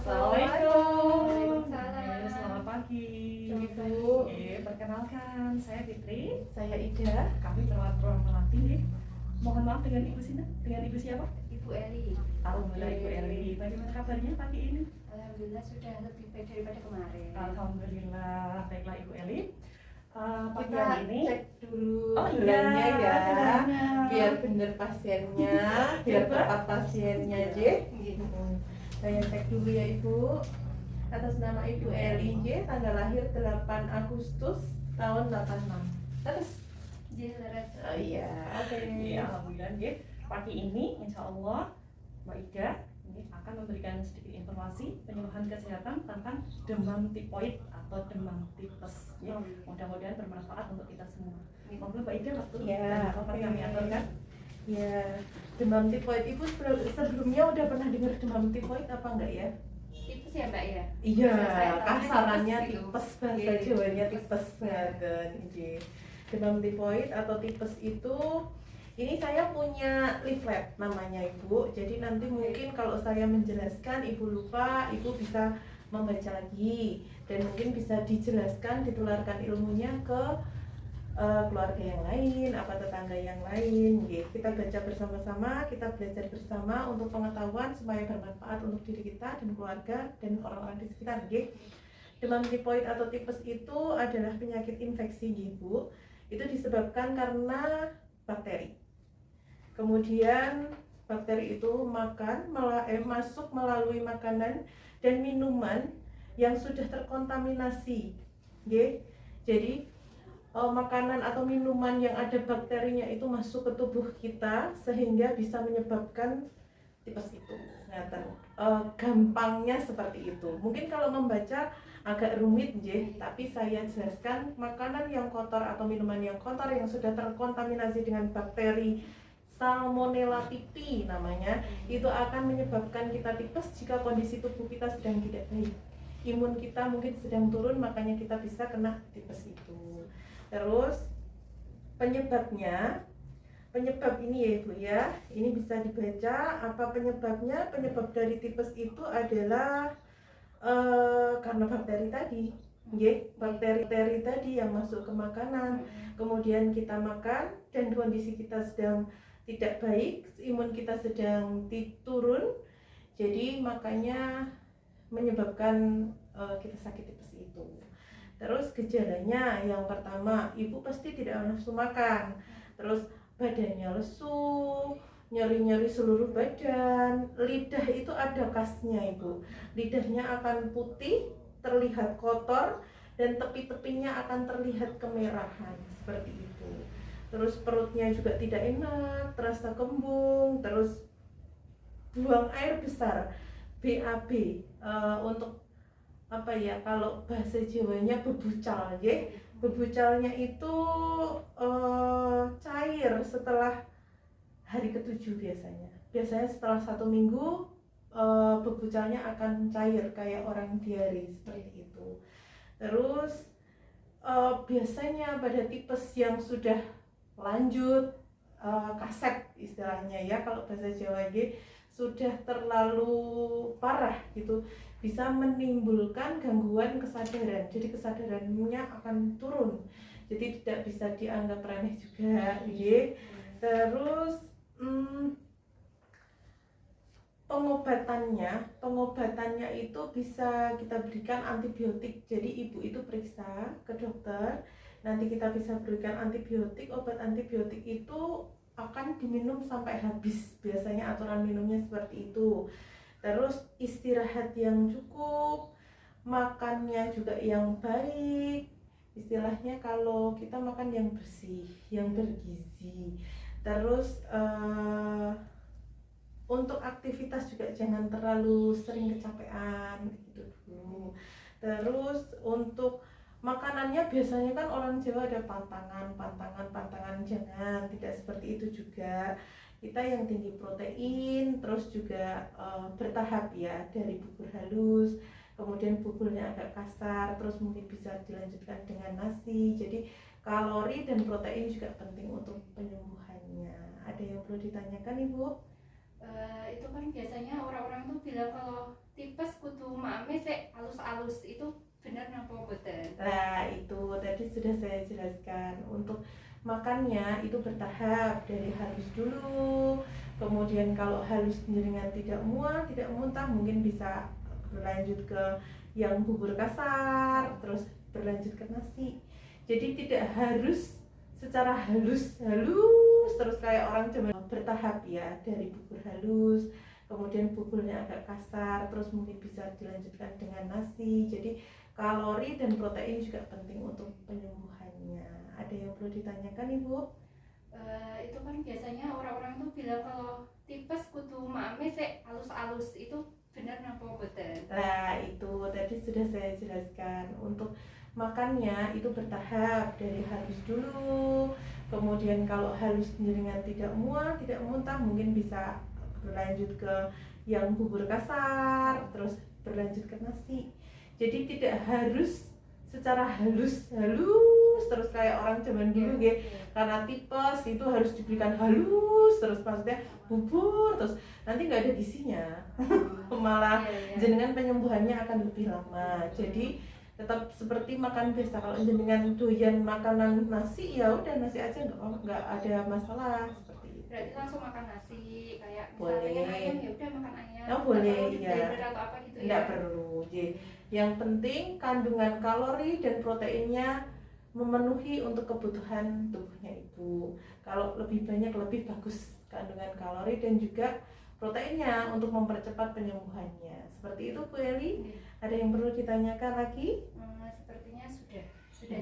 Assalamualaikum. Waalaikumsalam. Selamat pagi. Ibu. Perkenalkan, saya Fitri. Saya Ida. Kami perawat ruang melatih. Mohon maaf dengan Ibu Sina. Dengan Ibu siapa? Ibu Eli. Alhamdulillah Ibu Eli. Bagaimana kabarnya pagi ini? Alhamdulillah sudah lebih baik daripada kemarin. Alhamdulillah. Baiklah Ibu Eli. Pagi Kita hari ini cek dulu oh, gelarnya iya, ya, gelarnya. biar bener pasiennya, biar tepat pasiennya J. Saya cek dulu ya Ibu. Atas nama Ibu Eli J, tanggal lahir 8 Agustus tahun 86. Terus? Oh iya, oke. Ya, alhamdulillah nggih. Pagi ini insya Allah Mbak Ida ini akan memberikan sedikit informasi penyuluhan kesehatan tentang demam tipoid atau demam tipes. Ya. Mudah-mudahan bermanfaat untuk kita semua. Monggo Mbak Ida waktu Ya, tempat oke. kami aturkan. Ya, demam tipoid Ibu sebelumnya udah pernah dengar demam tipoid apa enggak ya? Tipes ya Mbak ya? Iya, Saya tahu kasarannya tipes gitu. tipes, bahasa Iya, Jawanya tipes. tipes ngaten. Nggih. Demam tipoid atau tipes itu ini saya punya leaflet namanya Ibu. Jadi nanti mungkin kalau saya menjelaskan Ibu lupa, Ibu bisa membaca lagi dan mungkin bisa dijelaskan, ditularkan ilmunya ke keluarga yang lain, apa tetangga yang lain. Kita baca bersama-sama, kita belajar bersama untuk pengetahuan supaya bermanfaat untuk diri kita dan keluarga dan orang-orang di sekitar. Demam tipoid atau tipes itu adalah penyakit infeksi Bu. Itu disebabkan karena bakteri. Kemudian bakteri itu masuk melalui makanan dan minuman yang sudah terkontaminasi. Jadi makanan atau minuman yang ada bakterinya itu masuk ke tubuh kita sehingga bisa menyebabkan tipes itu. Gampangnya seperti itu. Mungkin kalau membaca agak rumit tapi saya jelaskan makanan yang kotor atau minuman yang kotor yang sudah terkontaminasi dengan bakteri Salmonella typhi namanya, itu akan menyebabkan kita tipes jika kondisi tubuh kita sedang tidak baik. Imun kita mungkin sedang turun, makanya kita bisa kena tipes itu. Terus penyebab ini ya Ibu ya, ini bisa dibaca apa penyebabnya. Penyebab dari tipes itu adalah karena bakteri tadi, bakteri tadi yang masuk ke makanan, kemudian kita makan dan kondisi kita sedang tidak baik, imun kita sedang turun, jadi makanya menyebabkan kita sakit tipes itu. Terus gejalanya yang pertama, Ibu pasti tidak nafsu makan, terus badannya lesu, nyeri-nyeri seluruh badan, lidah itu ada kasnya Ibu, lidahnya akan putih, terlihat kotor, dan tepi-tepinya akan terlihat kemerahan, seperti itu. Terus perutnya juga tidak enak, terasa kembung, terus buang air besar, BAB, untuk apa ya, kalau bahasa Jawanya bebucal, bebucalnya itu cair setelah hari ke-7 biasanya setelah 1 minggu bebucalnya akan cair kayak orang diare seperti itu. Terus biasanya pada tipes yang sudah lanjut kasep istilahnya ya, kalau bahasa Jawa sudah terlalu parah gitu, bisa menimbulkan gangguan kesadaran, jadi kesadarannya akan turun, jadi tidak bisa dianggap remeh juga. Terus pengobatannya itu bisa kita berikan antibiotik. Jadi Ibu itu periksa ke dokter, nanti kita bisa berikan antibiotik. Obat antibiotik itu akan diminum sampai habis, biasanya aturan minumnya seperti itu. Terus istirahat yang cukup, makannya juga yang baik, istilahnya kalau kita makan yang bersih, yang bergizi. Terus untuk aktivitas juga jangan terlalu sering kecapean gitu dulu. Terus untuk makanannya biasanya kan orang Jawa ada pantangan, jangan, tidak seperti itu juga. Kita yang tinggi protein, terus juga bertahap ya, dari bubur halus, kemudian buburnya agak kasar, terus mungkin bisa dilanjutkan dengan nasi. Jadi kalori dan protein juga penting untuk penyembuhannya. Ada yang perlu ditanyakan Ibu? Itu kan biasanya orang-orang tuh bilang kalau tipes kudu makame sik alus-alus itu bener napa boten? Nah, itu tadi sudah saya jelaskan. Untuk makannya itu bertahap, dari halus dulu. Kemudian kalau halus dengan tidak mual, tidak muntah, mungkin bisa berlanjut ke yang bubur kasar, terus berlanjut ke nasi. Jadi tidak harus secara halus terus kayak orang cuma bertahap ya, dari bubur halus, kemudian buburnya agak kasar, terus mungkin bisa dilanjutkan dengan nasi. Jadi kalori dan protein juga penting untuk penyembuhannya. Ada yang perlu ditanyakan Ibu? Itu kan biasanya orang-orang tuh bilang kalau tipes kudu makame sik alus-alus itu bener napa boten? Nah, itu tadi sudah saya jelaskan. Untuk makannya itu bertahap, dari halus dulu. Kemudian kalau halus dengan tidak mual, tidak muntah, mungkin bisa berlanjut ke yang bubur kasar, terus berlanjut ke nasi. Jadi tidak harus secara halus terus kayak orang zaman dulu ya, karena tipes itu harus diberikan halus terus, maksudnya bubur terus nanti nggak ada gizinya. Malah jenengan penyembuhannya akan lebih lama. Jadi tetap seperti makan biasa. Kalau jenengan doyan makanan nasi, ya udah nasi aja, nggak ada masalah seperti itu. Berarti langsung makan nasi kayak Boleh. misalnya ayam ya udah makan ayam. Oh, boleh, Atau di iya. blender atau apa gitu ya. Nggak perlu. Jadi yang penting kandungan kalori dan proteinnya memenuhi untuk kebutuhan tubuhnya Ibu. Kalau lebih banyak lebih bagus kandungan kalori dan juga proteinnya untuk mempercepat penyembuhannya. Seperti itu Bu Eli. Ada yang perlu ditanyakan lagi? Sepertinya sudah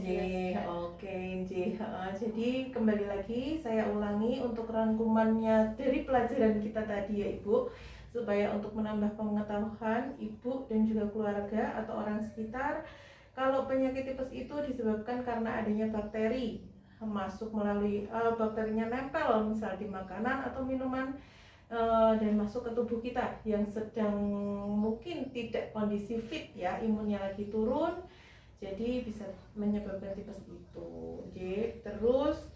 Nggih, jelas. oke, nggih. Jadi kembali lagi saya ulangi untuk rangkumannya dari pelajaran kita tadi ya Ibu, supaya untuk menambah pengetahuan Ibu dan juga keluarga atau orang sekitar. Kalau penyakit tipes itu disebabkan karena adanya bakteri masuk melalui bakterinya nempel misal di makanan atau minuman, dan masuk ke tubuh kita yang sedang mungkin tidak kondisi fit ya, imunnya lagi turun, jadi bisa menyebabkan tipes itu. Jadi terus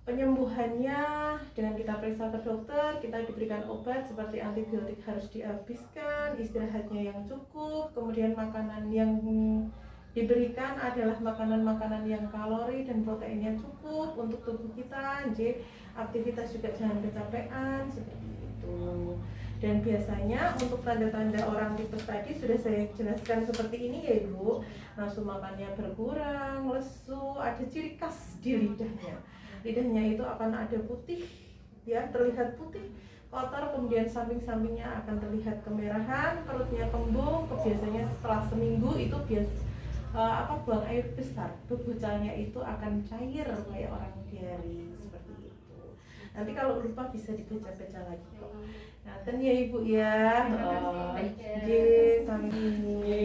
penyembuhannya dengan kita periksa ke dokter, kita diberikan obat seperti antibiotik harus dihabiskan, istirahatnya yang cukup, kemudian makanan yang diberikan adalah makanan-makanan yang kalori dan proteinnya cukup untuk tubuh kita. Jadi aktivitas juga jangan kecapean seperti itu. Dan biasanya untuk tanda-tanda orang tipes tadi sudah saya jelaskan seperti ini ya Ibu. Nafsu makannya berkurang, lesu, ada ciri khas di lidahnya. Lidahnya itu akan ada putih, ya terlihat putih, kotor, kemudian samping-sampingnya akan terlihat kemerahan, perutnya kembung. Biasanya setelah seminggu itu buang air besar, bebucalnya itu akan cair kayak orang diare seperti itu. Nanti kalau lupa bisa dibaca-baca lagi kok. Nah, ya Ibu ya. Terima kasih, Mbak Ida. Nggih, sami.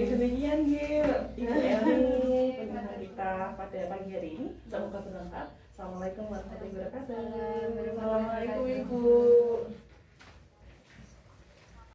Demikian Ibu Eli pertemuan kita pada pagi hari ini. Semoga bermanfaat. Assalamualaikum warahmatullahi wabarakatuh. Assalamualaikum warahmatullahi Assalamualaikum wabarakatuh. Ibu.